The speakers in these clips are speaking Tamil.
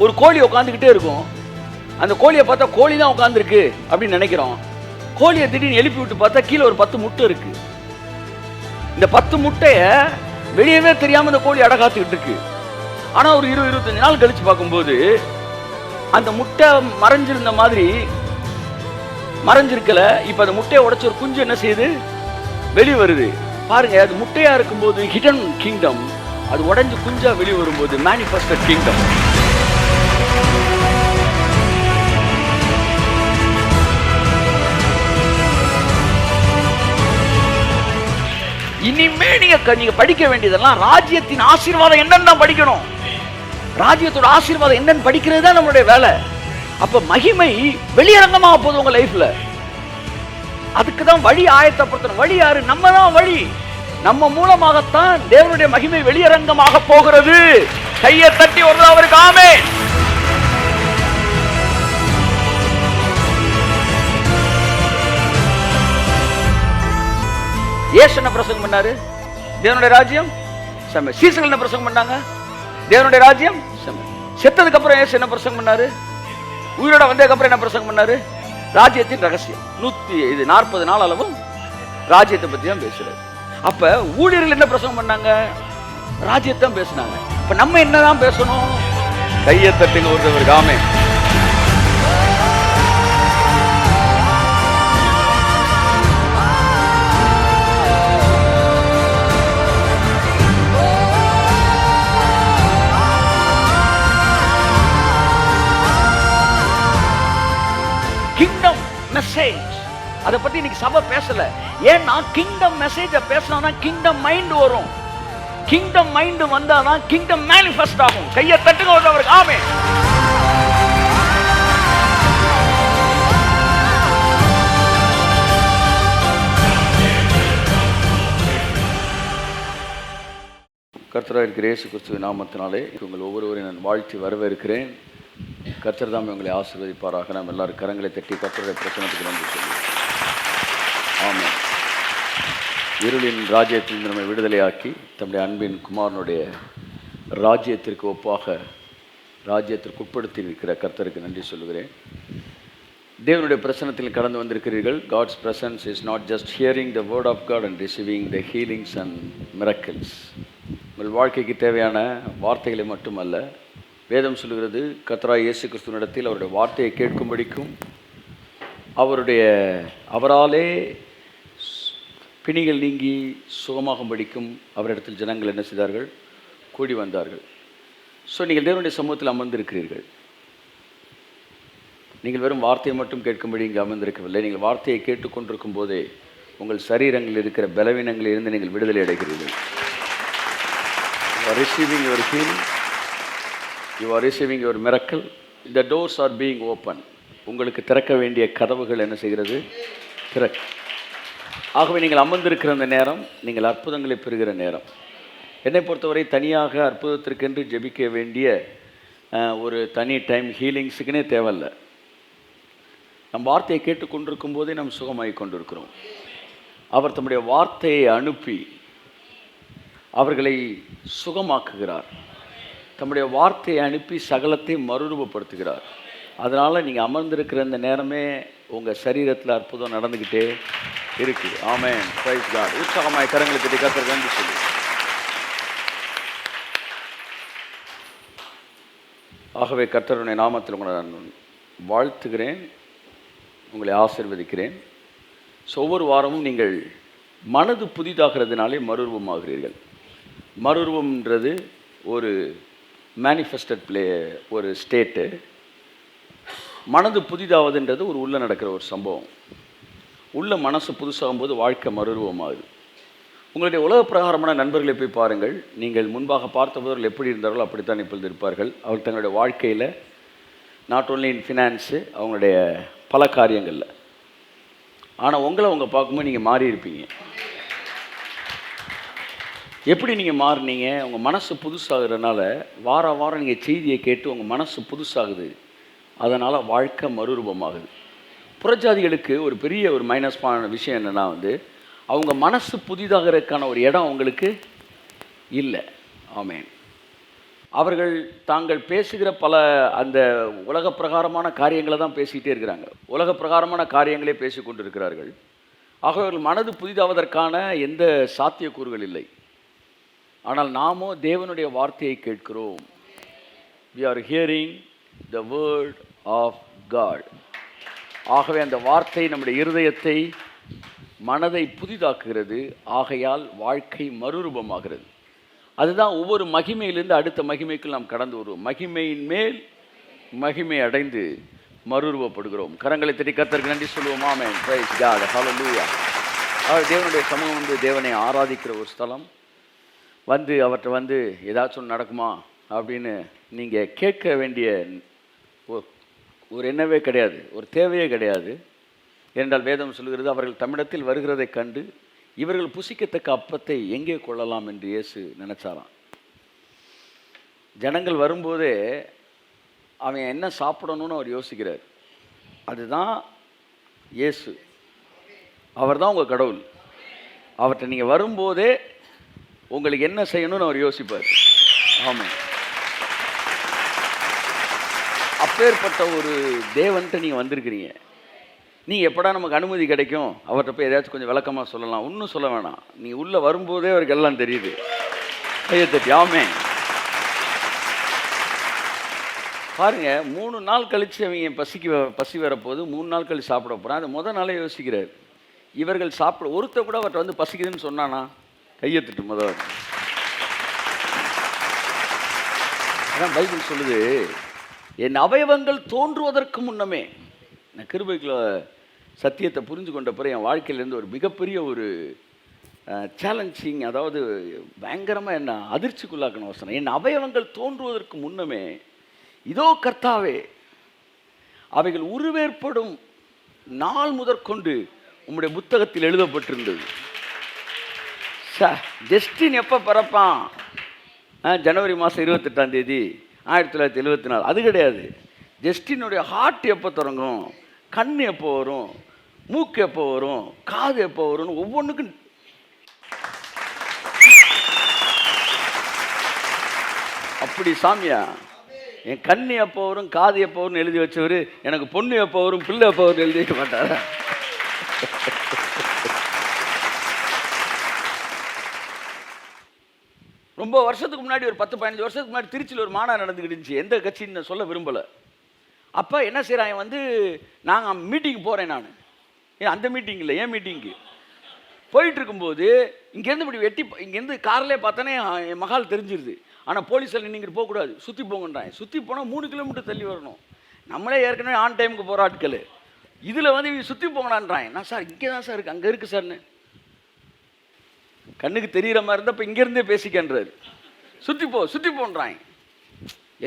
ஒரு கோழி உட்காந்துக்கிட்டே இருக்கும். அந்த கோழியை பார்த்தா கோழி தான் உட்காந்துருக்கு அப்படின்னு நினைக்கிறோம். கோழியை திடீர்னு எழுப்பி விட்டு பார்த்தா கீழே ஒரு 10 முட்டை இருக்கு. இந்த 10 முட்டையை வெளியவே தெரியாம இந்த கோழி அடகாத்துக்கிட்டு இருக்கு. ஆனா ஒரு 20-25 நாள் கழிச்சு பார்க்கும்போது அந்த முட்டை மறைஞ்சிருந்த மாதிரி மறைஞ்சிருக்கல. இப்ப அந்த முட்டையை உடைச்ச ஒரு குஞ்சு என்ன செய்யுது, வெளியே வருது. பாருங்க, அது முட்டையா இருக்கும்போது ஹிடன் கிங்டம், அது உடைஞ்சு குஞ்சா வெளியே வரும்போது மேனிஃபெஸ்டட் கிங்டம். இனிமே நீங்க படிக்க வேண்டியதெல்லாம் ராஜ்யத்தின் ஆசீர்வாதம் என்னன்னு படிக்கணும். ராஜ்யத்தோட ஆசீர்வாதம் என்னன்னு படிக்கிறது தான் நம்மளுடைய வேலை. அப்ப மகிமை வெளியரங்கமாக போகுது உங்க லைஃப்ல. அதுக்கு தான் வழி ஆயத்தப்படுத்தணும். வழி யாரு? நம்ம தான் வழி. நம்ம மூலமாகத்தான் தேவனுடைய மகிமை வெளியரங்கமாக போகிறது. கையை தட்டி வருது அவருக்கு ஆமென். இயேசு என்ன பிரசங்கம் பண்ணாரு? தேவனுடைய ராஜ்யம் செம்ம. சீசர்கள் என்ன பிரசங்கம் பண்ணாங்க? தேவனுடைய ராஜ்யம் செம்ம. செத்ததுக்கு அப்புறம் இயேசு என்ன பிரசங்கம் பண்ணாரு? உயிரோட வந்ததுக்கு அப்புறம் என்ன பிரசங்கம் பண்ணாரு? ராஜ்யத்தின் ரகசியம். 140 நாள் அளவும் ராஜ்யத்தை பத்தி தான் பேசுறாரு. அப்ப ஊழியர்கள் என்ன பிரசங்கம் பண்ணாங்க? ராஜ்யத்தை தான் பேசினாங்க. இப்ப நம்ம என்னதான் பேசணும்? கையை தட்டிங்க ஒருத்தவருக்கு ஆமென். கிங்டம் மெசேஜ் அதை பத்தி இன்னைக்கு சபை பேசல. ஏன்னா கிங்டம் மெசேஜ பேசினா கிங்டம் மைண்ட் வரும். கிங்டம் மைண்ட் வந்தாதான் கிங்டம் மேனிஃபெஸ்ட் ஆகும். கையை தட்டுங்க அவருக்கு ஆமென். கர்த்தராகிய இருக்கிற இயேசு கிறிஸ்துவின் நாமத்தினாலே உங்கள் ஒவ்வொருவரையும் நான் வாழ்த்தி வரவேற்கிறேன். கர்த்தர் தாமே உங்களை ஆசீர்வதிப்பாராக. நாம் எல்லாரும் கரங்களை தட்டி கர்த்தருடைய பிரசன்னத்துக்கு நன்றி சொல்லுவோம். ஆமென். இருளின் ராஜ்யத்தில் நம்மை விடுதலையாக்கி தம்முடைய அன்பின் குமாரனுடைய ராஜ்யத்திற்கு ஒப்பாக ராஜ்யத்திற்கு உட்படுத்தி இருக்கிற கர்த்தருக்கு நன்றி சொல்லுகிறேன். தேவனுடைய பிரசன்னத்தில் கடந்து வந்திருக்கிறீர்கள். God's presence is not just hearing the word of God and receiving the healings and miracles. உங்கள் வாழ்க்கைக்கு தேவையான வார்த்தைகளை மட்டுமல்ல, வேதம் சொல்லுகிறது கர்த்தராகிய இயேசு கிறிஸ்துவினிடத்தில் அவருடைய வார்த்தையை கேட்கும்படிக்கும் அவராலே பிணிகள் நீங்கி சுகமாகும்படிக்கும் அவரிடத்தில் ஜனங்கள் என்ன செய்தார்கள்? கூடி வந்தார்கள். ஸோ நீங்கள் தேவனுடைய சமூகத்தில் அமர்ந்திருக்கிறீர்கள். நீங்கள் வெறும் வார்த்தையை மட்டும் கேட்கும்படி இங்கே அமர்ந்திருக்கவில்லை. நீங்கள் வார்த்தையை கேட்டுக்கொண்டிருக்கும் போதே உங்கள் சரீரங்களில் இருக்கிற பலவீனங்களில் இருந்து நீங்கள் விடுதலை அடைகிறீர்கள். You are receiving your healing. You are receiving your miracle. The doors are being opened. உங்களுக்கு திறக்க வேண்டிய கதவுகள் என்ன செய்கிறது? திறக்க. ஆகவே நீங்கள் அமர்ந்திருக்கிற அந்த நேரம் நீங்கள் அற்புதங்களை பெறுகிற நேரம். என்னை பொறுத்தவரை தனியாக அற்புதத்திற்கென்று ஜெபிக்க வேண்டிய ஒரு தனி டைம் ஹீலிங்ஸுக்குன்னே தேவையில்லை. நம் வார்த்தையை கேட்டுக்கொண்டிருக்கும் போதே நாம் சுகமாகி கொண்டிருக்கிறோம். அவர் தம்முடைய வார்த்தையை அனுப்பி அவர்களை சுகமாக்குகிறார். தம்முடைய வார்த்தையை அனுப்பி சகலத்தை மறுரூபப்படுத்துகிறார். அதனால் நீங்கள் அமர்ந்திருக்கிற இந்த நேரமே உங்கள் சரீரத்தில் அற்புதம் நடந்துக்கிட்டே இருக்குது. ஆமென். Praise God. உற்சாகமாய் கரங்களுக்கு கட்டி கர்த்தருக்கு நன்றி சொல்லு. ஆகவே கர்த்தருடைய நாமத்தில் உங்களை நான் வாழ்த்துகிறேன், உங்களை ஆசீர்வதிக்கிறேன். ஸோ ஒவ்வொரு வாரமும் நீங்கள் மனது புதிதாகிறதுனாலே மறுரூபமாகிறீர்கள். மறுரூபம்ன்றது ஒரு மேனிஃபெஸ்டட் ஒரு ஸ்டேட்டு. மனது புதிதாவதுன்றது ஒரு உள்ளே நடக்கிற ஒரு சம்பவம். உள்ள மனசு புதுசாகும்போது வாழ்க்கை மறுரூபமாகுது. உங்களுடைய உலக பிரகாரமான நண்பர்களை போய் பாருங்கள். நீங்கள் முன்பாக பார்த்தவர்கள் எப்படி இருந்தார்களோ அப்படித்தான் இப்பொழுது இருப்பார்கள். அவர்கள் தங்களுடைய வாழ்க்கையில் நாட் ஓன்லி இன் ஃபினான்ஸு, அவங்களுடைய பல காரியங்களில். ஆனால் உங்களை அவங்க பார்க்கும்போது நீங்கள் மாறி இருப்பீங்க. எப்படி நீங்கள் மாறினீங்க? உங்கள் மனசு புதுசாகிறதுனால வாரம் நீங்கள் செய்தியை கேட்டு உங்கள் மனசு புதுசாகுது. அதனால் வாழ்க்கை மறுரூபமாகுது. புறஜாதிகளுக்கு ஒரு பெரிய ஒரு மைனஸ்மான விஷயம் என்னென்னா அவங்க மனசு புதிதாகிறதுக்கான ஒரு இடம் அவங்களுக்கு இல்லை. ஆமென். அவர்கள் தாங்கள் பேசுகிற பல அந்த உலக பிரகாரமான காரியங்களை தான் பேசிக்கிட்டே இருக்கிறாங்க. உலக பிரகாரமான காரியங்களே பேசி கொண்டு இருக்கிறார்கள். ஆகவே அவர்கள் மனது புதிதாவதற்கான எந்த சாத்தியக்கூறுகள் இல்லை. ஆனால் நாமோ தேவனுடைய வார்த்தையை கேட்கிறோம். we are hearing the word of God. ஆகவே அந்த வார்த்தை நம்முடைய இருதயத்தை மனதை புதிதாக்குகிறது. ஆகையால் வாழ்க்கை மறுரூபமாகிறது. அதுதான் ஒவ்வொரு மகிமையிலிருந்து அடுத்த மகிமைக்கு நாம் கடந்து வருவோம். மகிமையின் மேல் மகிமை அடைந்து மறுரூபப்படுகிறோம். கரங்களை தட்டி கர்த்தருக்கு நன்றி சொல்லுவோம். ஆமென். Praise God. ஹல்லேலூயா. தேவனுடைய சமூகம் வந்து தேவனை ஆராதிக்கிற ஒரு ஸ்தலம். வந்து அவர்கிட்ட ஏதாச்சும் நடக்குமா அப்படின்னு நீங்கள் கேட்க வேண்டிய ஒரு எண்ணவே கிடையாது, ஒரு தேவையே கிடையாது. ஏனென்றால் வேதம் சொல்கிறது, அவர்கள் தம்மிடத்தில் வருகிறதை கண்டு இவர்கள் புசிக்கத்தக்க அப்பத்தை எங்கே கொள்ளலாம் என்று இயேசு நினைச்சாராம். ஜனங்கள் வரும்போதே அவன் என்ன சாப்பிடணும்னு அவர் யோசிக்கிறார். அதுதான் இயேசு. அவர் தான் உங்கள் கடவுள். அவர்கிட்ட நீங்கள் வரும்போதே உங்களுக்கு என்ன செய்யணும்னு அவர் யோசிப்பார். ஆமாம். அப்பேற்பட்ட ஒரு தேவன்ட்டு நீங்கள் வந்திருக்கிறீங்க. நீங்கள் எப்படா நமக்கு அனுமதி கிடைக்கும், அவர்கிட்ட போய் ஏதாச்சும் கொஞ்சம் விளக்கமாக சொல்லலாம், ஒன்றும் சொல்ல வேணாம். நீங்கள் உள்ளே வரும்போதே அவருக்கு எல்லாம் தெரியுது. கையத்தட்டி ஆமென். பாருங்கள், 3 நாள் கழித்து அவங்க பசி வரப்போது, 3 நாள் கழிச்சு சாப்பிட போகிறான். அது முதல் நாளே யோசிக்கிறார். இவர்கள் ஒருத்த கூட அவர்கிட்ட பசிக்குதுன்னு சொன்னானா? கையெத்துட்டு முதல். அதான் பைபிள் சொல்லுது, என் அவயவங்கள் தோன்றுவதற்கு முன்னமே. நான் கிருபைக்குள்ள சத்தியத்தை புரிஞ்சு கொண்ட பிறகு என் வாழ்க்கையிலேருந்து ஒரு மிகப்பெரிய ஒரு சேலஞ்சிங், அதாவது பயங்கரமாக என்ன அதிர்ச்சிக்குள்ளாக்கணும் வசனம். என் அவயவங்கள் தோன்றுவதற்கு முன்னமே இதோ கர்த்தாவே, அவைகள் உருவேற்படும் நாள் முதற்கொண்டு உம்முடைய புத்தகத்தில் எழுதப்பட்டிருந்தது. ஜஸ்டின் எப்போ பிறப்பான்? ஜனவரி மாதம் 28 1974. அது கிடையாது. ஜஸ்டினுடைய ஹார்ட் எப்போ தொடங்கும், கண் எப்போ வரும், மூக்கு எப்போ வரும், காது எப்போ வரும்னு ஒவ்வொன்றுக்கும் அப்படி சாமியா. என் கண் எப்போ வரும், காது எப்போ வரும்னு எழுதி வச்சவர் எனக்கு பொண்ணு எப்போ வரும், பிள்ளை எப்போ வரும்னு எழுதி வைக்க மாட்டாரா? ரொம்ப வருஷத்துக்கு முன்னாடி, ஒரு 10-15 வருஷத்துக்கு முன்னாடி திருச்சியில் ஒரு மாநாடு நடந்துக்கிட்டு இருந்துச்சு. எந்த கட்சின்னு நான் சொல்ல விரும்பலை. அப்போ என்ன செய்கிறாங்க, நாங்கள் மீட்டிங் போகிறேன். நான் அந்த மீட்டிங் இல்லை, என் மீட்டிங்கு போயிட்டு இருக்கும்போது இங்கேருந்து இப்படி இங்கேருந்து கார்லேயே பார்த்தோன்னே என் மகால் தெரிஞ்சிருது. ஆனால் போலீஸில் நீங்கள் போகக்கூடாது, சுற்றி போங்கன்றாங்க. சுற்றி போனால் 3 கிலோமீட்டர் தள்ளி வரணும். நம்மளே ஏற்கனவே ஆன் டைமுக்கு போகிற ஆட்கள், இதில் இவங்க சுற்றி போங்கடான்றாங்க. நான் சார் இங்கே தான் சார் இருக்குது, அங்கே இருக்குது சார்னு. கண்ணுக்கு தெரிகிற மாதிரி இருந்தால் இப்போ இங்கேருந்தே பேசிக்கன்றாரு. சுற்றி போன்றாங்க.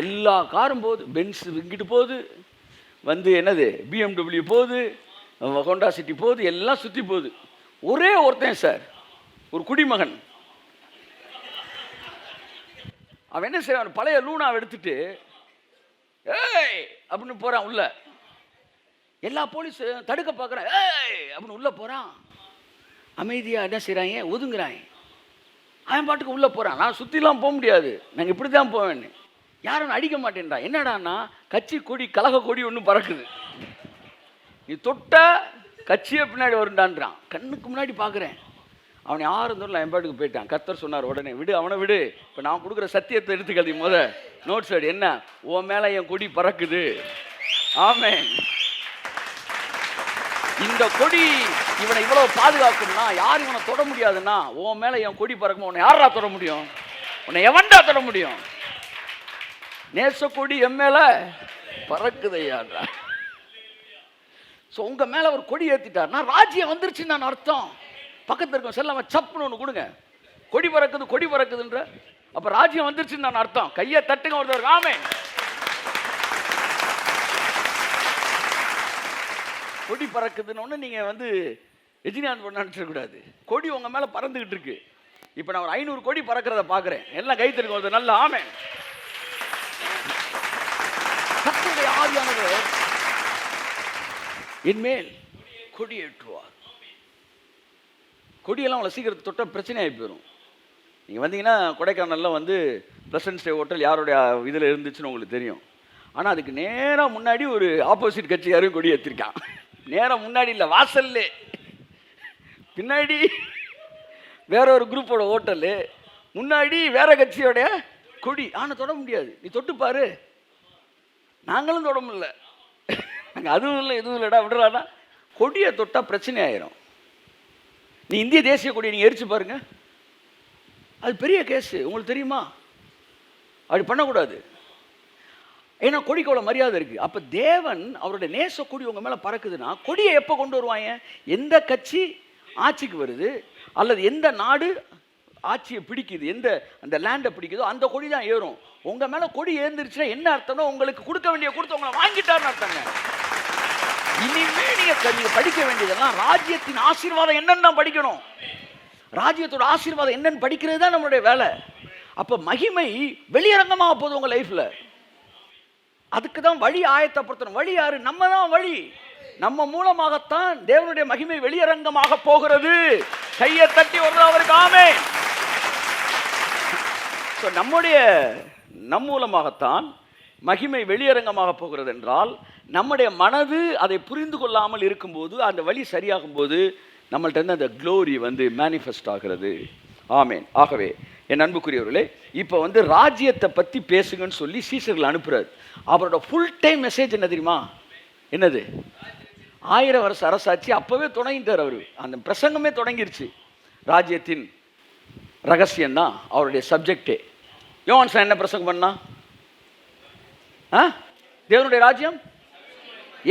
எல்லா காரும் போகுது, பென்ஸ் இங்கிட்டு போகுது, என்னது BMW போகுது, ஹோண்டா சிட்டி போகுது, எல்லாம் சுற்றி போகுது. ஒரே ஒருத்தன் சார், ஒரு குடிமகன், அவன் என்ன செய்வான், பழைய லூனாவை எடுத்துட்டு ஏய் அப்படின்னு போகிறான் உள்ள. எல்லா போலீஸு தடுக்க பார்க்குறான், ஏய் அப்படின்னு உள்ளே போகிறான். அமைதியாக என்ன செய்கிறாங்க, ஒதுங்குறாங்க. அவன் பாட்டுக்கு உள்ளே போகிறான். நான் சுற்றிலாம் போக முடியாது, நாங்கள் இப்படி தான் போவேன்னு. யாரும் அடிக்க மாட்டேன்றான். என்னடான்னா, கட்சி கொடி, கழக கொடி ஒன்று பறக்குது. நீ தொட்ட கட்சியை பின்னாடி வருண்டான்றான். கண்ணுக்கு முன்னாடி பார்க்குறேன். அவனை 6 தூரம் என் பாட்டுக்கு போயிட்டான். கர்த்தர் சொன்னார் உடனே, விடு அவனை விடு, இப்போ நான் கொடுக்குற சத்தியத்தை எடுத்துக்காது. நோட்ஸ் எடு. என்ன, உன் மேலே என் கொடி பறக்குது. ஆமென். இந்த கொடி இவனை இவ்வளோ பாதுகாக்கும்னா, யாரும் இவனை தொட முடியாதுன்னா, உன் மேலே என் கொடி பறக்கும். உன்னை யாரா தொட முடியும்? உன்னை எவன்டா தொட முடியும்? நேச கொடி என் மேலே பறக்குதையான்றா. ஸோ உங்கள் மேலே ஒரு கொடி ஏற்றிட்டார்னா ராஜ்யம் வந்துருச்சுன்னு நான் அர்த்தம். பக்கத்தில் இருக்கும் செல்லாம சப்புன்னு ஒன்று கொடுங்க. கொடி பறக்குதுன்ற அப்போ ராஜ்யம் வந்துருச்சுன்னு நான் அர்த்தம். கையை தட்டுங்க ஒருத்தர். ஆமென். கொடி பறக்குதுன்னு நீங்கள் எஜினியான் பண்ண நினச்சிடக்கூடாது. கொடி உங்கள் மேலே பறந்துக்கிட்டு இருக்கு. இப்போ நான் ஒரு 500 கொடி பறக்கிறத பார்க்குறேன். எல்லாம் கை தருங்க ஒருத்தர். நல்ல ஆமென். கர்த்தருடைய ஆவியானவர் என்மேல் கொடி ஏற்றுவார். கொடியெல்லாம் அவளை சீக்கிரத்தை தொட்ட பிரச்சனை ஆகி போயிடும். நீங்கள் வந்தீங்கன்னா கொடைக்கானலில் வந்து ப்ளசன்ட் ஸ்டே ஹோட்டல் யாருடைய இதில் இருந்துச்சுன்னு உங்களுக்கு தெரியும். ஆனால் அதுக்கு நேராக முன்னாடி ஒரு ஆப்போசிட் கட்சியாரும் கொடி ஏற்றிருக்கான். நேராக முன்னாடி இல்லை, வாசல்லே. பின்னாடி வேற ஒரு குரூப்போட ஹோட்டலு, முன்னாடி வேற கட்சியோடைய கொடி. ஆனால் தொட முடியாது, நீ தொட்டுப்பாரு. நாங்களும் தொட முடியல, நாங்கள் அதுவும் இல்லை எதுவும் இல்லைடா விடுறாடா. கொடியை தொட்டால் பிரச்சனை ஆயிரும். நீ இந்திய தேசிய கொடியை நீங்கள் எரிச்சு பாருங்க, அது பெரிய கேஸு. உங்களுக்கு தெரியுமா? அப்படி பண்ணக்கூடாது. ஏன்னா கொடிக்கு அவ்வளோ மரியாதை இருக்குது. அப்போ தேவன் அவருடைய நேச கொடி உங்கள் மேலே பறக்குதுன்னா கொடியை எப்போ கொண்டு வருவாங்க? எந்த கட்சி ஆட்சிக்கு வருது அல்லது எந்த நாடு ஆட்சியை பிடிக்குது, எந்த அந்த லேண்டை பிடிக்குதோ அந்த கொடி தான் ஏறும். உங்கள் மேலே கொடி ஏந்திருச்சுன்னா என்ன அர்த்தம்னா உங்களுக்கு கொடுக்க வேண்டிய கொடுத்து உங்களை வாங்கிட்டாருன்னு அர்த்தங்க. இனிமே நீங்கள் படிக்க வேண்டியதெல்லாம் ராஜ்யத்தின் ஆசீர்வாதம் என்னன்னு தான் படிக்கணும். ராஜ்யத்தோட ஆசீர்வாதம் என்னன்னு படிக்கிறது தான் நம்மளுடைய வேலை. அப்போ மகிமை வெளியரங்கமாக போகுது உங்கள் லைஃப்பில். அதுக்கு தான் வழி ஆயத்தப்படுத்தணும். வழி யாரு? நம்ம தான் வழி. நம்ம மூலமாகத்தான் தேவனுடைய மகிமை வெளியரங்கமாக போகிறது. கையை தட்டி வருது அவருக்கு ஆமென். நம் மூலமாகத்தான் மகிமை வெளியரங்கமாக போகிறது என்றால் நம்முடைய மனது அதை புரிந்து கொள்ளாமல் இருக்கும்போது, அந்த வழி சரியாகும் போது நம்மள்ட்ட இருந்து அந்த க்ளோரி வந்து மேனிஃபெஸ்ட் ஆகிறது. ஆமென். ஆகவே என் அன்புக்குரியவர்களே, இப்போ வந்து ராஜ்யத்தை பற்றி பேசுங்கன்னு சொல்லி சீசர்கள் அனுப்புறாரு. அவரோட ஃபுல் டைம் மெசேஜ் என்ன தெரியுமா? என்னது? 1000 வருஷ அரசாட்சி. அப்போவே தொடங்கிட்டார் அவர். அந்த பிரசங்கமே தொடங்கிருச்சு. ராஜ்யத்தின் ரகசியம் தான் அவருடைய சப்ஜெக்டே. யோவான் என்ன பிரசங்கம் பண்ணா? தேவனுடைய ராஜ்யம்.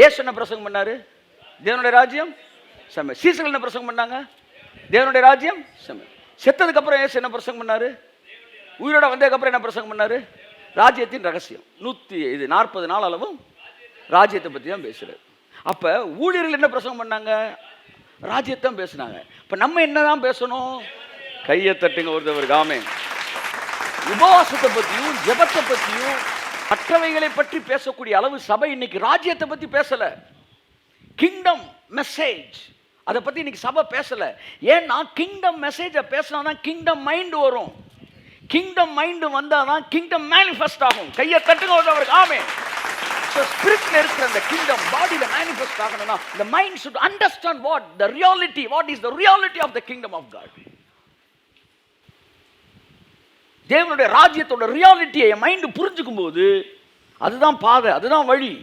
ஏசு என்ன பிரசங்கம் பண்ணாரு? தேவனுடைய ராஜ்யம் செம்ம. சீசர்கள் என்ன பிரசங்கம் பண்ணாங்க? தேவனுடைய ராஜ்யம் செம்ம. செத்ததுக்கு அப்புறம் ஏசு என்ன பிரசங்கம் பண்ணாரு? உயிரோட வந்ததுக்கு அப்புறம் என்ன பிரசங்கம் பண்ணாரு? ராஜ்யத்தின் ரகசியம். 140 நாள் அளவும் ராஜ்யத்தை பற்றி தான் பேசுறாரு. அப்போ ஊழியர்கள் என்ன பிரசங்கம் பண்ணாங்க? ராஜ்யத்தை தான் பேசினாங்க. இப்போ நம்ம என்னதான் பேசணும்? கையை தட்டுங்க ஒருத்தவருக்கு ஆமென். உபவாசத்தை பற்றியும் ஜெபத்தை பற்றியும் மற்றவைகளை பற்றி பேசக்கூடிய அளவு சபை இன்னைக்கு ராஜ்யத்தை பற்றி பேசல. கிங்டம் மெசேஜ் அதை பற்றி இன்னைக்கு சபை பேசல. ஏன்னா கிங்டம் மெசேஜை பேசினா கிங்டம் மைண்ட் வரும். கிங்டம் மைண்ட் வந்தால் தான் கிங்டம் மேனிஃபெஸ்ட் ஆகும். கையை தட்டுங்க ஒருத்தவருக்கு ஆமென். ஸ்பிரிட்ல இருக்கிற அந்த கிங்டம் பாடியில மேனிஃபெஸ்ட் ஆகணும்னா the mind should understand what is the reality of the kingdom of God. தேவனுடைய ராஜ்யத்தோட ரியாலிட்டியை மைண்ட் புரிஞ்சுக்கும் போது அதுதான் பாதை, அதுதான் வழி.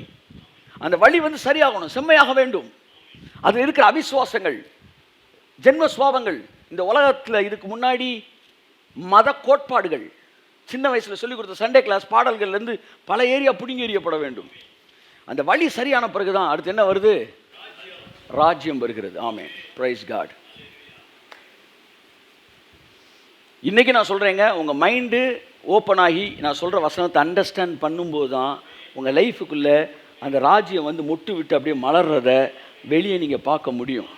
அந்த வழி வந்து சரியாகணும், செம்மையாக வேண்டும். அது இருக்கிற அவிசுவாசங்கள், ஜென்ம சுவாபங்கள், இந்த உலகத்தில் இதுக்கு முன்னாடி மத கோட்பாடுகள், சின்ன வயசில் சொல்லிக் கொடுத்த சண்டே கிளாஸ் பாடல்கள்லேருந்து பல ஏரியா பிடுங்கி எறியப்பட வேண்டும். அந்த வழி சரியான பிறகு தான் அடுத்து என்ன வருது? ராஜ்யம் வருகிறது. ஆமென். Praise God. இன்றைக்கி நான் சொல்கிறேங்க, உங்கள் மைண்டு ஓப்பன் ஆகி நான் சொல்கிற வசனத்தை அண்டர்ஸ்டாண்ட் பண்ணும்போது தான் உங்கள் லைஃபுக்குள்ளே அந்த ராஜ்யம் வந்து மொட்டு விட்டு அப்படியே மலர்றத வெளியே நீங்கள் பார்க்க முடியும்.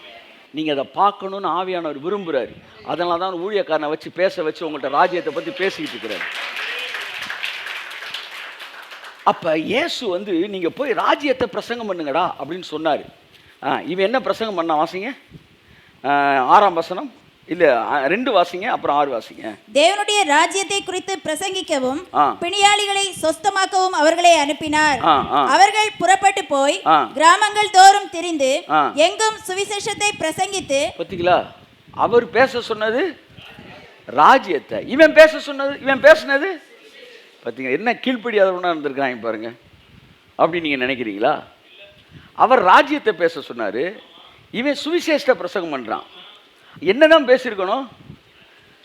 நீங்கள் அதை பார்க்கணுன்னு ஆவியானவர் விரும்புகிறார். அதனால தான் ஊழியக்காரனை வச்சு பேச வச்சு உங்கள்கிட்ட ராஜ்யத்தை பற்றி பேசிக்கிட்டு இருக்கிறார். அப்போ இயேசு வந்து நீங்கள் போய் ராஜ்யத்தை பிரசங்கம் பண்ணுங்கடா அப்படின்னு சொன்னார். இவன் என்ன பிரசங்கம் பண்ண? வாசிங்க 6ஆம் வசனம். இல்ல 2 வாசிங்க, அப்புறம் 6 வாசிங்க. தேவனுடைய ராஜ்யத்தை குறித்து பிரசங்கிக்கவும் பிணியாளிகளை சொஸ்தமாக்கவும் அவர்களை அனுப்பினார். அவர்கள் புறப்பட்டு போய் கிராமங்கள் தோறும் திரிந்து எங்கும் சுவிசேஷத்தை பிரசங்கித்து. பாத்தீங்களா? அவர் பேச சொன்னது ராஜ்யத்தை, இவன் பேசுனது பாத்தீங்க. என்ன கீழ்ப்படியாதவனா இருந்திருக்காங்க பாருங்க. அப்படி நீங்க நினைக்கிறீங்களா? அவர் ராஜ்யத்தை பேச சொன்னாரு, இவன் சுவிசேஷத்தை பிரசங்கம் பண்றான். என்னதான் பேசியிருக்கணும்?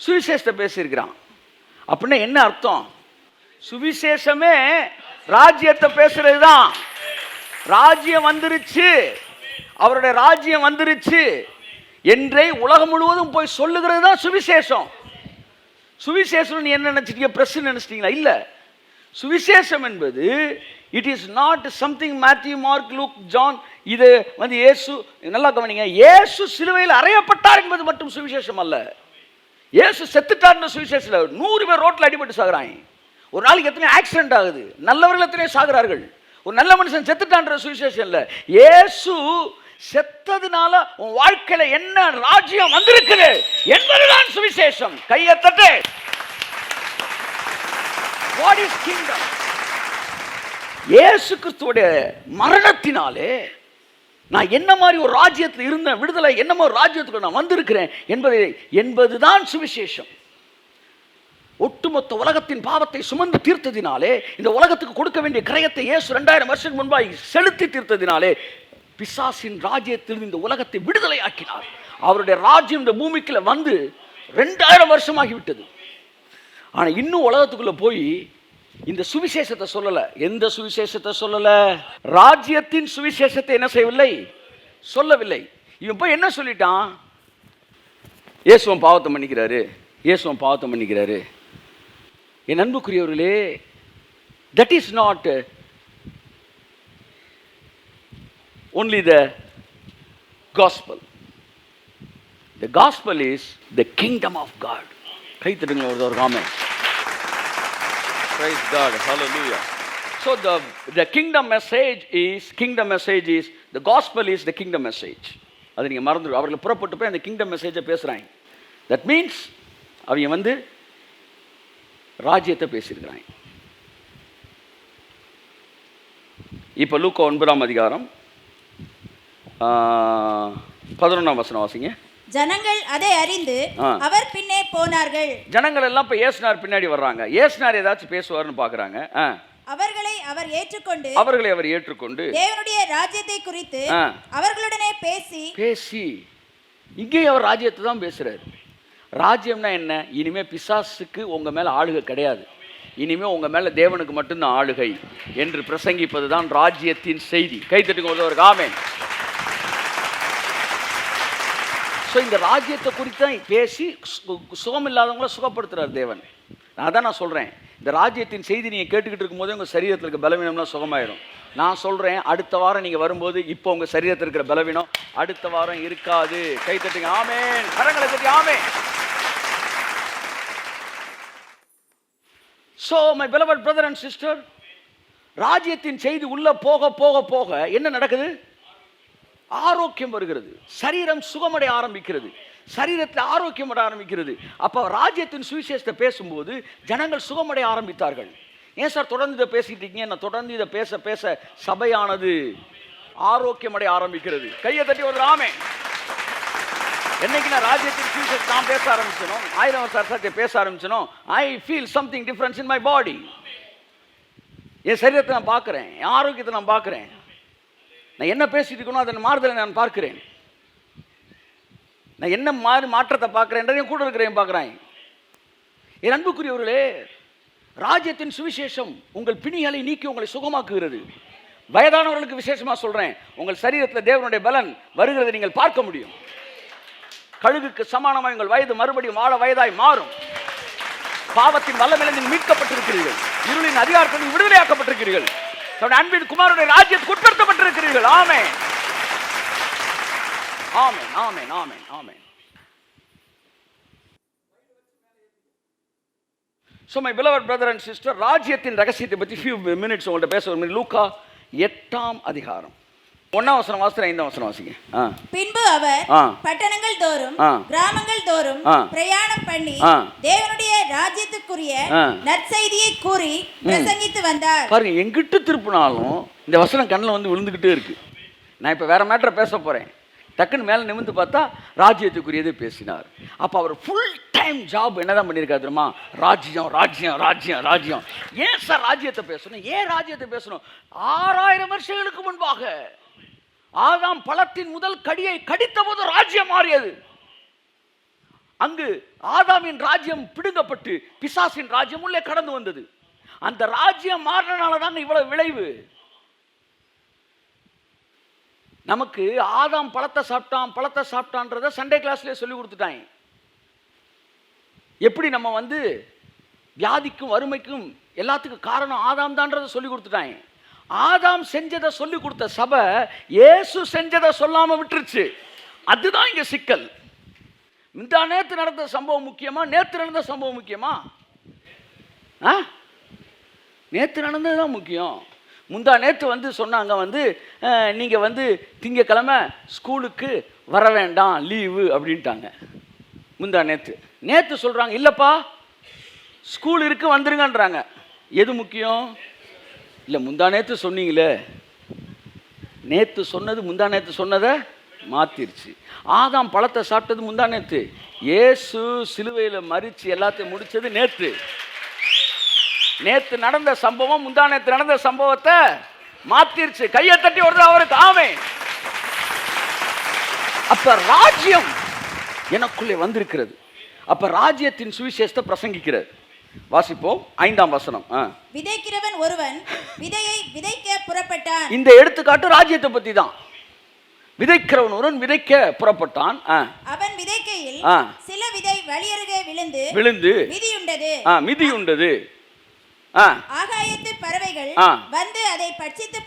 சுவிசேஷத்தை பேசியிருக்கிறான். அப்படின்னா என்ன அர்த்தம்? சுவிசேஷமே ராஜ்யத்தை பேசுறது தான். ராஜ்யம் வந்துருச்சு, அவருடைய ராஜ்யம் வந்துருச்சு என்றே உலகம் முழுவதும் போய் சொல்லுகிறது தான் சுவிசேஷம். சுவிசேஷம் நீ என்ன நினைச்சிட்டீங்க? பிரஸ் நினைச்சிட்டீங்களா? இல்ல. சுவிசேஷம் என்பது it is not something Matthew, Mark, Luke, John. இது வந்து இயேசு, நல்லா கவனிங்க, இயேசு சிலுவையில் அறையப்பட்டார் என்பது மட்டும் சுவிசேஷம் அல்ல. இயேசு செத்துட்டார்னு சுவிசேஷம் இல்ல. 100 பேர் ரோட்ல அடிபட்டு சாகுறாங்க. ஒரு நாளைக்கு எத்தனை ஆக்சிடென்ட் ஆகுது, நல்லவர்கள் எத்தனை சாகுறார்கள். ஒரு நல்ல மனுஷன் செத்துட்டான்ற சுவிசேஷம் இல்ல. இயேசு செத்ததுனால உன் வாழ்க்கையில என்ன ராஜ்யம் வந்திருக்குது என்பதுதான் சுவிசேஷம். கையை தட்டு. What is kingdom? இயேசு கிறிஸ்துவுடைய மரணத்தினாலே நான் என்ன மாதிரி ஒரு ராஜ்யத்தில் இருந்த விடுதலை, என்ன மாதிரி ராஜ்யத்துக்கு நான் வந்திருக்கிறேன் என்பதுதான் சுவிசேஷம். ஒட்டுமொத்த உலகத்தின் பாவத்தை சுமந்து தீர்த்ததினாலே, இந்த உலகத்துக்கு கொடுக்க வேண்டிய கிரயத்தை இயேசு 2000 வருஷத்துக்கு முன்பாக செலுத்தி தீர்த்ததினாலே பிசாசின் ராஜ்யத்தில் இந்த உலகத்தை விடுதலை ஆக்கினார். அவருடைய ராஜ்யம் இந்த பூமிக்குள்ள வந்து 2000 வருஷமாகிவிட்டது. ஆனா இன்னும் உலகத்துக்குள்ள போய் இந்த சுவிசேஷத்தை சொல்லல. எந்த சுவிசேஷத்தை சொல்லல? ராஜ்யத்தின் சுவிசேஷத்தை என்ன செய்யவில்லை, சொல்லவில்லை. இவன் போய் என்ன சொல்லிட்டான்? இயேசுவன் பாவத்தை மன்னிக்கிறாரு, இயேசுவன் பாவத்தை மன்னிக்கிறாரு. என் அன்புக்குரியவர்களே, that is not only the gospel. The gospel is the kingdom of God. கை தட்டுங்க ஒரு ஆமென். Praise God, hallelujah. So the kingdom message is the gospel is the kingdom message. அது நீங்க மறந்துடு. அவர்கள் புறப்பட்டு போய் அந்த kingdom message பேசுறாங்க. That means அவங்க வந்து ராஜ்யத்தை பேசியிருக்கிறாங்க. இப்போ லூக்கா 9ஆம் அதிகாரம் 11ஆம் வசனம் வாசிங்க. ஜனங்கள் அதை அறிந்து அவர் பின்னே போனார்கள். ஜனங்கள் எல்லாம் இப்ப இயேசுனார் பின்னாடி வர்றாங்க. இயேசுனார் ஏதாச்சும் பேசுவார்னு பார்க்கறாங்க. அவர்களை அவர் ஏற்றுக்கொண்டு தேவனுடைய ராஜ்யத்தை குறித்து அவர்களுடனே பேசி இங்கே அவர் ராஜ்யத்தை தான் பேசுறாரு. ராஜ்யம்னா என்ன? இனிமே பிசாசுக்கு உங்க மேல ஆளுகை கிடையாது, இனிமே உங்க மேல தேவனுக்கு மட்டும்தான் ஆளுகை என்று பிரசங்கிப்பது தான் ராஜ்யத்தின் செய்தி. கைத்தட்டுங்க ஒரு ஆமென். ஸோ இந்த ராஜ்யத்தை குறித்து தான் பேசி சுகம் இல்லாதவங்கள சுகப்படுத்துறார் தேவன். அதான் நான் சொல்கிறேன், இந்த ராஜ்யத்தின் செய்தி நீங்கள் கேட்டுக்கிட்டு இருக்கும்போது உங்கள் சரீரத்தில் இருக்க பலவீனம்லாம் சுகமாயிடும். நான் சொல்கிறேன், அடுத்த வாரம் நீங்கள் வரும்போது இப்போ உங்கள் சரீரத்தில் இருக்கிற பலவீனம் அடுத்த வாரம் இருக்காது. கை தட்டுங்க ஆமென். கரங்களை தட்டி ஆமென். So my beloved brother and sister, ராஜ்யத்தின் செய்தி உள்ள போக போக போக என்ன நடக்குது? ஆரோக்கியம் வருகிறது, சரீரம் சுகமடைய ஆரம்பிக்கிறது, சரீரத்தில் ஆரோக்கியம் அடைய ஆரம்பிக்கிறது. அப்போ ராஜ்யத்தின் சுவிசேஷத்தை பேசும்போது ஜனங்கள் சுகமடைய ஆரம்பித்தார்கள். ஏன் சார் தொடர்ந்து இதை பேசிட்டு இருக்கீங்க? நான் தொடர்ந்து இதை பேச பேச சபையானது ஆரோக்கியம் அடைய ஆரம்பிக்கிறது. கையை தட்டி ஒரு ஆமென். என்னைக்கு நான் ராஜ்யத்தின் சுவிசேஷத்தை நான் பேச ஆரம்பிச்சனோ, 1000 வருஷத்தை பேச ஆரம்பிச்சனோ, I feel something difference in my body. என் சரீரத்தை நான் பார்க்குறேன், என் ஆரோக்கியத்தை நான் பார்க்குறேன். நான் என்ன பேசிட்டு இருக்கணும் அதன் மாறுதலை நான் பார்க்கிறேன். நான் என்ன மாற்றத்தை பார்க்கிறேன் கூட இருக்கிறேன் பார்க்குறேன். என் அன்புக்குரியவர்களே, ராஜ்யத்தின் சுவிசேஷம் உங்கள் பிணிகளை நீக்கி உங்களை சுகமாக்குகிறது. வயதானவர்களுக்கு விசேஷமாக சொல்கிறேன், உங்கள் சரீரத்தில் தேவனுடைய பலன் வருகிறதை நீங்கள் பார்க்க முடியும். கழுகுக்கு சமானமாக உங்கள் வயது மறுபடியும் வாழ வயதாய் மாறும். பாவத்தின் வல்லமையிலிருந்து மீட்கப்பட்டிருக்கிறீர்கள், இருளின் அதிகாரத்தில் விடுதலையாக்கப்பட்டிருக்கிறீர்கள், அன்பின் குமாரனுடைய ராஜ்யத்துக்கு உட்படுத்தப்பட்டிருக்கிறீர்கள். ஆமென் ஆமென் ஆமென் ஆமென் ஆமென். So my beloved brother and sister, ராஜ்யத்தின் ரகசியத்தை பற்றி few minutes உங்கள்கிட்ட பேச. லூக்கா 8ஆம் அதிகாரம் 1ஆம் வசனம் வாசிங்க, 5ஆம் வசனம் வாசிங்க. பின்பு அவர் பட்டணங்கள் தோறும் கிராமங்கள் தோறும் பிரயாணம் பண்ணி தேவனுடைய ராஜ்யத்துக்குரிய நற்செய்தியை கூறி பிரசங்கித்து வந்தார். பாருங்க, எங்கிட்டு திருப்பினாலும் இந்த வசனம் கண்ணில் வந்து விழுந்துகிட்டே இருக்கு. நான் இப்போ வேற மேட்டரை பேச போறேன், டக்குன்னு மேலே நிமிந்து பார்த்தா ராஜ்யத்துக்குரியதே பேசினார். அப்போ அவர் ஃபுல் டைம் ஜாப் என்னதான் பண்ணியிருக்காரு தெரியுமா? ராஜ்யம் ராஜ்யம் ராஜ்யம் ராஜ்யம். ஏன் சார் ராஜ்யத்தை பேசணும்? ஏன் ராஜ்யத்தை பேசணும்? 6000 வருஷங்களுக்கு முன்பாக ஆதாம் பழத்தின் முதல் கடியை கடித்த போது ராஜ்யம் மாறியது. அங்கு ஆதாமின் ராஜ்யம் பிடுங்கப்பட்டு பிசாசின் ராஜ்யம் உள்ளே கடந்து வந்தது. அந்த ராஜ்யம் மாறினால தான் இவ்வளவு விளைவு. நமக்கு ஆதாம் பழத்தை சாப்பிட்டான்றத சண்டே கிளாஸ்லேயே சொல்லி கொடுத்துட்டாங்க. எப்படி நம்ம வந்து வியாதிக்கும் வறுமைக்கும் எல்லாத்துக்கும் காரணம் ஆதாம் தான்றதை சொல்லி கொடுத்துட்டாங்க. ஆதாம் செஞ்சதை சொல்லி கொடுத்த சபை இயேசு செஞ்சதை சொல்லாம விட்டுருச்சு. அதுதான் இங்க சிக்கல். நேற்று நடந்த சம்பவம் முக்கியமா, நேற்று நடந்த சம்பவம் முக்கியமா? நேற்று நடந்ததுதான் முக்கியம். முந்தா நேற்று வந்து சொன்னாங்க வந்து நீங்கள் வந்து திங்கக்கிழமை ஸ்கூலுக்கு வர வேண்டாம், லீவு அப்படின்ட்டாங்க. முந்தா நேற்று சொல்கிறாங்க இல்லைப்பா ஸ்கூல் இருக்குது வந்துருங்கன்றாங்க. எது முக்கியம்? இல்லை முந்தா நேற்று சொன்னீங்களே, நேற்று சொன்னது முந்தா நேற்று சொன்னதை மாற்றிருச்சு. ஆதாம் பழத்தை சாப்பிட்டது முந்தா நேற்று, இயேசு சிலுவையில் மரித்து எல்லாத்தையும் முடித்தது நேற்று. நேற்று நடந்த சம்பவம் முந்தா நேற்று நடந்த சம்பவத்தை மாற்றிருச்சு. கையை தட்டி வருது அவருக்கு ஆமென். அப்ப ராஜ்யம் எனக்குள்ளே வந்திருக்கிறது. அப்ப ராஜ்யத்தின் சுவிசேஷத்தை பிரசங்கிக்கிறது. வாசிப்போம் 5ஆம் வசனம். விதைக்கிறவன் ஒருவன் விதையை விதைக்க புறப்பட்டான். இந்த எடுத்துக்காட்டு ராஜ்யத்தை பத்தி தான். விதைக்கிறவன் ஒருவன் விதைக்க புறப்பட்டான். அவன் விதைக்கையில் சில விதை வழியருகே விழுந்து மிதியுண்டது. ஆகாயத்து பறவைகள் வந்து அதை பட்சித்து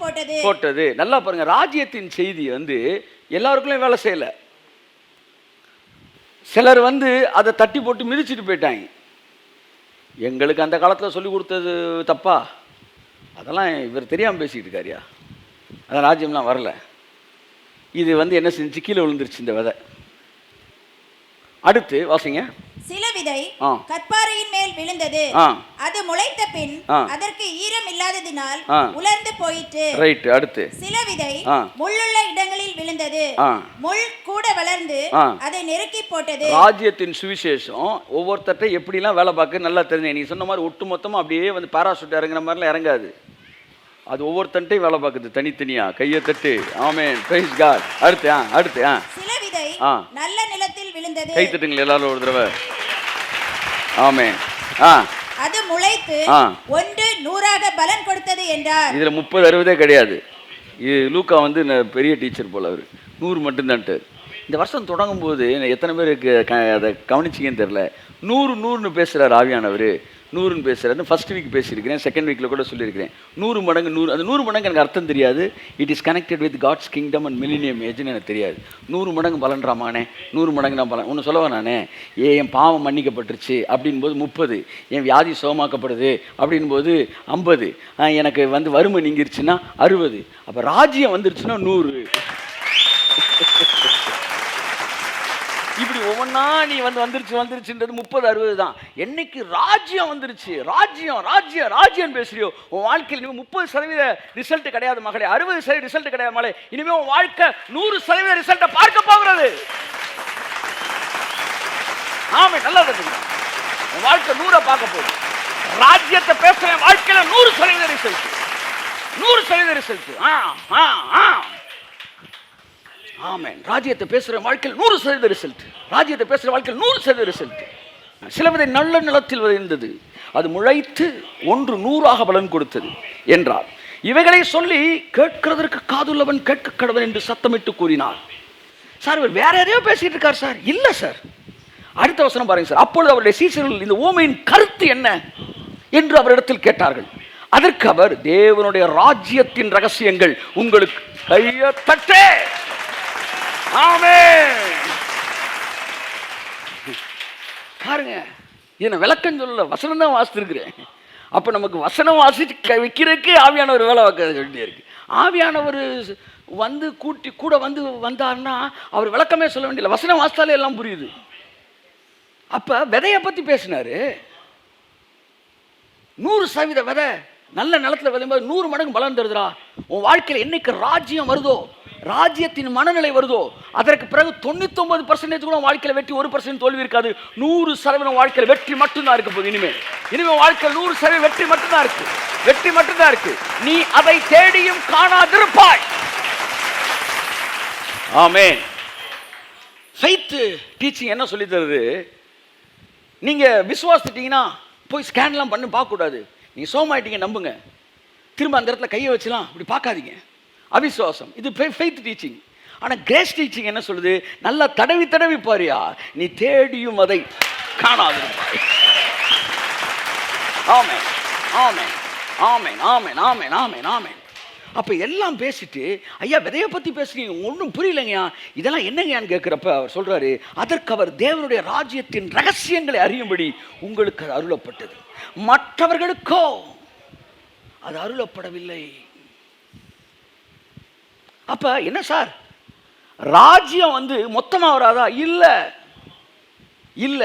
போட்டது. நல்லா பாருங்க, ராஜ்யத்தின் செய்தி வந்து எல்லாருக்குள்ளயும் வேலை செய்யல. சிலர் வந்து அதை தட்டி போட்டு மிதிச்சுட்டு போயிட்டாங்க. எங்களுக்கு அந்த காலத்தில் சொல்லி கொடுத்தது தப்பா? அதெல்லாம் இவர் தெரியாமல் பேசிக்கிட்டு இருக்காரியா? அதான் ராஜ்யம்லாம் வரல. இது வந்து என்ன செஞ்சு கீழே விழுந்துருச்சு இந்த விதை. அடுத்து வாசிங்க. சில விதை கற்பாறையின் மேல் விழுந்தது. அது முளைத்த பின் அதற்கு ஈரம் இல்லாததினால் உலர்ந்து போயிற்று. ரைட். அடுத்து சில விதை முள்ளுள்ள இடங்களில் விழுந்தது. முள் கூட வளர்ந்து அதை நெருக்கி போட்டது. ராஜ்யத்தின் சுவிசேஷம் ஒவ்வொருத்தட்ட எப்படிலாம் வேலை பார்க்க நல்லா தெரிஞ்சு. நீ சொன்ன மாதிரி ஒட்டு மொத்தமாக அப்படியே வந்து பாராசூட் இறங்குற மாதிரிலாம் இறங்காது. அது ஒவ்வொருத்தன்ட்டையும் வேலை பார்க்குது தனித்தனியா. கையை தட்டு ஆமென், பிரைஸ் காட். அடுத்து சில விதை நல்ல நிலத்தில் விழுந்தது. கை தட்டுங்க எல்லாரும் ஒரு தடவை. ஆமென். அது முளைத்து 100 பலன் கொடுத்தது என்றார். இதுல 30-60 கிடையாது. இது லூக்கா வந்து பெரிய டீச்சர் போல, அவர் 100 மட்டும்தான்ட்டு. இந்த வருஷம் தொடங்கும் போது எத்தனை பேருக்கு அதை கவனிச்சிங்கன்னு தெரியல. 100 பேசுறாரு ஆவியானவர். 100 பேசுறாரு. ஃபர்ஸ்ட் வீக் பேசியிருக்கிறேன், செகண்ட் வீக்கில் கூட சொல்லியிருக்கிறேன். 100 மடங்கு 100. அந்த 100 மடங்கு எனக்கு அர்த்தம் தெரியாது. It is connected with God's kingdom and millennium ஏஜ்னு எனக்கு தெரியாது. 100 மடங்கு பலன்றாமானே, 100 மடங்கு நான் பலன். ஒன்று சொல்லவா நானே, என் பாவம் மன்னிக்கப்பட்டுருச்சு அப்படின் போது 30, என் வியாதி சுகமாக்கப்படுது அப்படின் போது 50, எனக்கு வந்து வறுமை நீங்கிருச்சுன்னா 60, அப்போ ராஜ்யம் வந்துருச்சுன்னா 100. இப்படி ஒவ்வொன்றா நீ வந்துருச்சுன்றது 30-60 தான். என்னைக்கு ராஜ்யம் வந்துருச்சு, ராஜ்யம் பேசுறியோ உன் வாழ்க்கையில் இனிமேல் 30% ரிசல்ட் கிடையாது மகளே, 60% ரிசல்ட் கிடையாது மகளே. இனிமேல் உன் வாழ்க்கை 100% ரிசல்ட்டை பார்க்க போகிறது. ஆமே, நல்லா தெரிஞ்சுக்கணும். உன் வாழ்க்கை 100 பார்க்க போகுது. ராஜ்யத்தை பேசுற வாழ்க்கையில 100% ரிசல்ட். 100% ரிசல்ட். ஆமென். ராஜ்யத்தை பேசுகிற வாழ்க்கையில் 100% ரிசல்ட். ராஜ்யத்தை பேசுகிற வாழ்க்கையில் 100% ரிசல்ட். சில விதை நல்ல நிலத்தில் விதைந்தது, அது முளைத்து 100 பலன் கொடுத்தது என்றார். இவைகளை சொல்லி கேட்கிறதற்கு காதுள்ளவன் கேட்க கடவன் என்று சத்தமிட்டு கூறினார். சார் இவர் வேற யாரையோ பேசிட்டு இருக்கார் சார். இல்லை சார். அடுத்த வசனம் பாருங்க சார். அப்பொழுது அவருடைய சீசர்கள் இந்த உவமையின் கருத்து என்ன என்று அவரிடத்தில் கேட்டார்கள். அதற்கு அவர், தேவனுடைய ராஜ்யத்தின் ரகசியங்கள் உங்களுக்கு கையை தட்டே. ஆமென். பாருங்க, இதை விளக்கம் சொல்லல, வசனம் தான் வாசித்திருக்கிறேன். அப்ப நமக்கு வசனம் வாசிச்சு வைக்கிறதுக்கு ஆவியானவர் வேலை பார்க்க வேண்டிய இருக்கு. ஆவியானவர் வந்து கூட வந்தார்னா அவர் விளக்கமே சொல்ல வேண்டியதில்லை, வசனம் வாசித்தாலே எல்லாம் புரியுது. அப்ப விதையை பத்தி பேசினாரு. 100% விதை நல்ல நிலத்துல விதையும்போது 100 மடங்கு பலன் தருதுரா. உன் வாழ்க்கையில் என்னைக்கு ராஜ்யம் வருதோ, ராஜ்யத்தின் மனநிலை வருதோ, அதற்கு பிறகு 99% கூட வாழ்க்கையில் வெற்றி, 1% தோல்வி இருக்காது. 100% வாழ்க்கையில் வெற்றி மட்டும்தான் இருக்க போகுது. இனிமே வாழ்க்கையில் 100% வெற்றி மட்டும்தான் இருக்கு. நீ அதை தேடியும் காணாதிருப்பாய். ஆமென். ஃபெய்த் டீச்சிங் என்ன சொல்லி தருது? நீங்க விசுவாசிட்டீங்கன்னா போய் ஸ்கேன்லாம் பண்ணி பார்க்க கூடாது. நீங்க சோமாயிட்டீங்க நம்புங்க. திரும்ப அந்த இடத்துல கையை வச்சுலாம் இப்படி பார்க்காதீங்க. அவிசுவாசம். இது ஃபெய்த் டீச்சிங். ஆனால் கிரேஸ் டீச்சிங் என்ன சொல்லுது? நல்லா தடவி பாரியா, நீ தேடியும் அதை காணாதிருப்பாய். ஆமென், ஆமென், ஆமென், ஆமென், ஆமென், ஆமென், ஆமென். அப்போ எல்லாம் பேசிட்டு, ஐயா விதையை பற்றி பேசுறீங்க, ஒன்றும் புரியலைங்கய்யா, இதெல்லாம் என்னங்கயான்னு கேட்குறப்ப அவர் சொல்கிறாரு, அதற்கு அவர் தேவனுடைய ராஜ்யத்தின் ரகசியங்களை அறியும்படி உங்களுக்கு அது அருளப்பட்டது, மற்றவர்களுக்கோ அது அருளப்படவில்லை. அப்ப என்ன சார், ராஜ்யம் வந்து மொத்தமா வராதா? இல்ல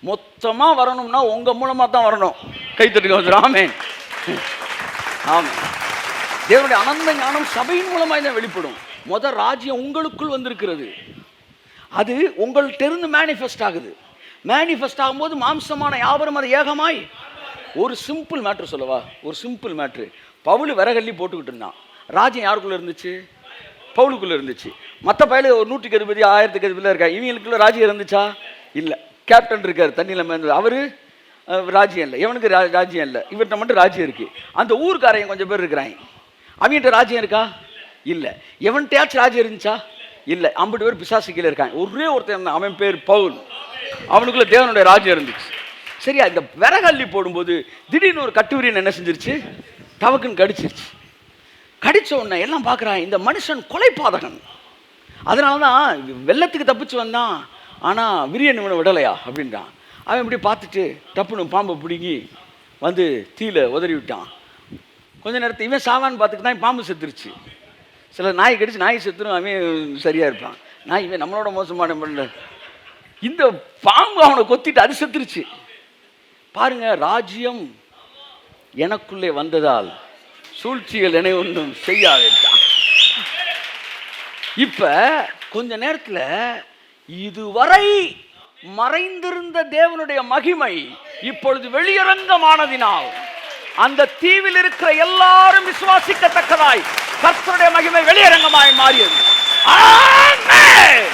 மொத்தமா வரணும்னா உங்க மூலமா தான் வரணும். கைத்தட்டுங்க. ஆமென். ஆமென். தேவனுடைய அனந்த ஞானம் சபையின் மூலமாக தான் வெளிப்படும். ராஜ்யம் உங்களுக்குள் வந்திருக்கிறது. அது உங்கள்கிட்ட இருந்து மேனிஃபெஸ்ட் ஆகுது. மேனிஃபெஸ்ட் ஆகும்போது மாம்சமான யாவரும் அதை ஏகமாய். ஒரு சிம்பிள் மேட்ரு சொல்லவா? ஒரு சிம்பிள் மேட்ரு. பவுல் விறகல்லி போட்டுக்கிட்டு இருந்தான். ராஜ்யம் யாருக்குள்ள இருந்துச்சு? பவுலுக்குள்ள இருந்துச்சு. மற்ற பயில ஒரு 100க்கு அதிபதி 1000க்கு அதிபதியில் இருக்கா. இவங்களுக்குள்ள ராஜ்யம் இருந்துச்சா? இல்லை. கேப்டன் இருக்கார் தண்ணியில் மேந்து, அவரு ராஜ்யம் இல்லை. இவனுக்கு ராஜ்யம் இல்லை. இவர்கிட்ட மட்டும் ராஜ்யம் இருக்கு. அந்த ஊருக்காரையும் கொஞ்சம் பேர் இருக்கிறாங்க. அவன்கிட்ட ராஜ்யம் இருக்கா? இல்லை. எவன்கிட்டயாச்சும் ராஜ்யம் இருந்துச்சா? இல்லை. 50 பேர் பிசாசு கீழே இருக்காங்க. ஒரே ஒருத்தன், அவன் பேர் பவுல். அவனுக்குள்ள தேவனுடைய ராஜ்யம் இருந்துச்சு. சரியா? இந்த விறகல்லி போடும்போது திடீர்னு ஒரு கட்டுவிரியன் என்ன செஞ்சிருச்சு? டவக்குன்னு கடிச்சிருச்சு. கடிச்ச உடனே எல்லாம் பார்க்குறான், இந்த மனுஷன் கொலைபாதகன். அதனால தான் வெள்ளத்துக்கு தப்பிச்சு வந்தான், ஆனால் விரியன் இவனை விடலையா அப்படின்றான். அவன் இப்படி பார்த்துட்டு டப்புன்னு பாம்பை பிடிங்கி வந்து தீயில உதறி விட்டான். கொஞ்ச நேரத்தை இவன் சாவான்னு பார்த்துட்டு தான் பாம்பு செத்துருச்சு. சில நாய் கடிச்சு நாய் செத்துரும், அவன் சரியாக இருப்பான். நாய் இவன் நம்மளோட மோசமான பண்ணல, இந்த பாம்பு அவனை கொத்திட்டு அது செத்துருச்சு. பாருங்க, ராஜ்யம் எனக்குள்ளே வந்ததால் சூழ்ச்சிகள் என்னை ஒன்றும் செய்யாது. இப்ப கொஞ்ச நேரத்தில் இதுவரை மறைந்திருந்த தேவனுடைய மகிமை இப்பொழுது வெளியரங்கமானதினால் அந்த தீவில் இருக்கிற எல்லாரும் விசுவாசிக்கத்தக்கதாய் கர்த்தருடைய மகிமை வெளியரங்கமாய் மாறியது. ஆமென்.